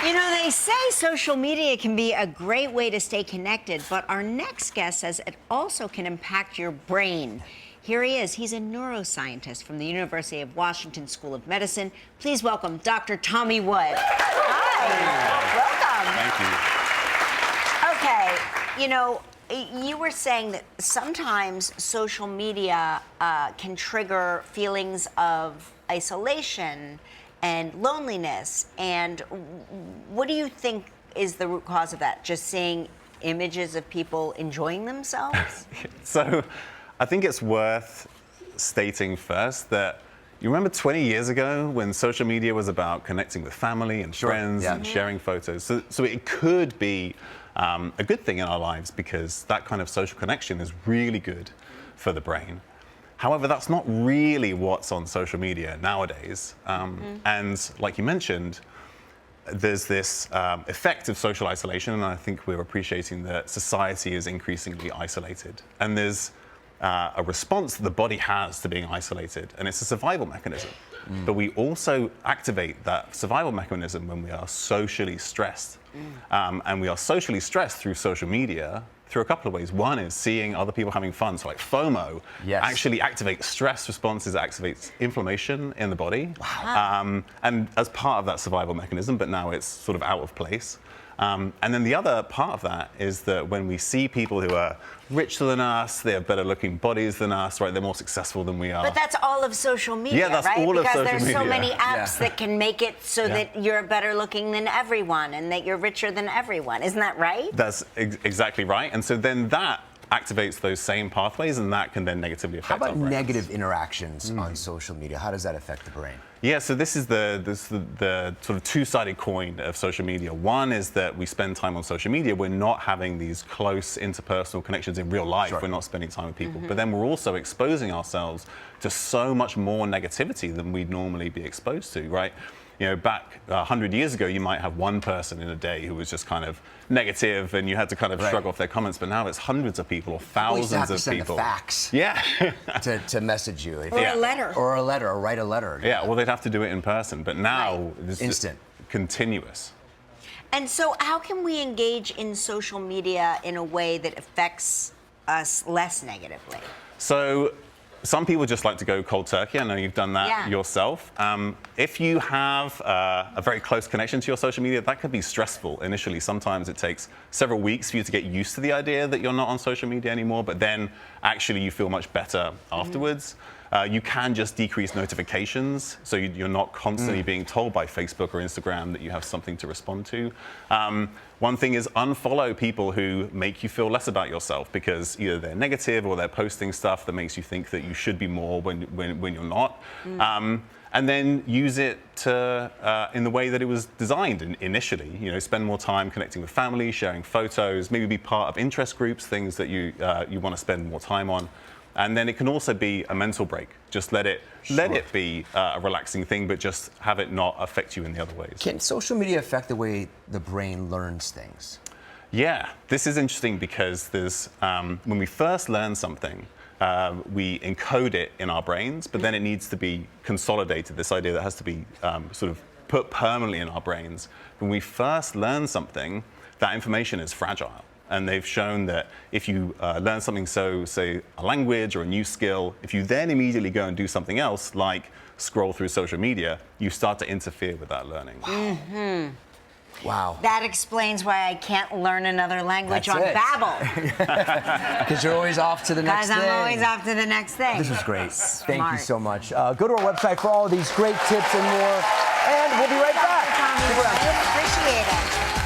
You know, they say social media can be a great way to stay connected, but our next guest says it also can impact your brain. Here he is. He's a neuroscientist from the University of Washington School of Medicine. Please welcome Dr. Tommy Wood. Hi. Welcome. Thank you. Okay, you know, you were saying that sometimes social media can trigger feelings of isolation and loneliness. And what do you think is the root cause of that? Just seeing images of people enjoying themselves? So I think it's worth stating first that you remember 20 years ago when social media was about connecting with family and friends and sharing photos. So it could be a good thing in our lives because that kind of social connection is really good for the brain. However, that's not really what's on social media nowadays. And like you mentioned, there's this effect of social isolation, and I think we're appreciating that society is increasingly isolated. And there's a response that the body has to being isolated, and it's a survival mechanism. But we also activate that survival mechanism when we are socially stressed. And we are socially stressed through social media through a couple of ways. One is seeing other people having fun, so like FOMO actually activates stress responses, activates inflammation in the body. And as part of that survival mechanism, but now it's sort of out of place. And then the other part of that is that when we see people who are richer than us, they have better looking bodies than us, right? They're more successful than we are. But that's all of social media, that's right? all of social because there's so media. many apps that can make it so that you're better looking than everyone and that you're richer than everyone. Isn't that right? That's exactly right. And so then that activates those same pathways, and that can then negatively affect our brains. How about negative interactions on social media? How does that affect the brain? Yeah, so this is the sort of two-sided coin of social media. One is that we spend time on social media. We're not having these close interpersonal connections in real life. We're not spending time with people. But then we're also exposing ourselves to so much more negativity than we'd normally be exposed to, right? You know, back 100 years ago, you might have one person in a day who was just kind of negative, and you had to kind of shrug off their comments. But now it's hundreds of people or thousands of people. You send a fax. Yeah. to message you. Or a letter. Or write a letter. Yeah, well, they'd have to do it in person. But now it's instant, continuous. And so how can we engage in social media in a way that affects us less negatively? So some people just like to go cold turkey. I know you've done that yourself. If you have a very close connection to your social media, that could be stressful initially. Sometimes it takes several weeks for you to get used to the idea that you're not on social media anymore, but then actually you feel much better afterwards. You can just decrease notifications, so you're not constantly being told by Facebook or Instagram that you have something to respond to. One thing is unfollow people who make you feel less about yourself because either they're negative or they're posting stuff that makes you think that you should be more when you're not. And then use it to, in the way that it was designed initially. You know, spend more time connecting with family, sharing photos, maybe be part of interest groups, things that you want to spend more time on. And then it can also be a mental break. Just let it be a relaxing thing, but just have it not affect you in the other ways. Can social media affect the way the brain learns things? Yeah, this is interesting because there's when we first learn something, we encode it in our brains, but then it needs to be consolidated. This idea that has to be sort of put permanently in our brains. When we first learn something, that information is fragile. And they've shown that if you learn something, say a language or a new skill, if you then immediately go and do something else, like scroll through social media, you start to interfere with that learning. Wow. That explains why I can't learn another language on Babbel. Because you're always off to the next thing. Because I'm always off to the next thing. This was great. Smart. Thank you so much. Go to our website for all of these great tips and more. And we'll be right back. Appreciate it.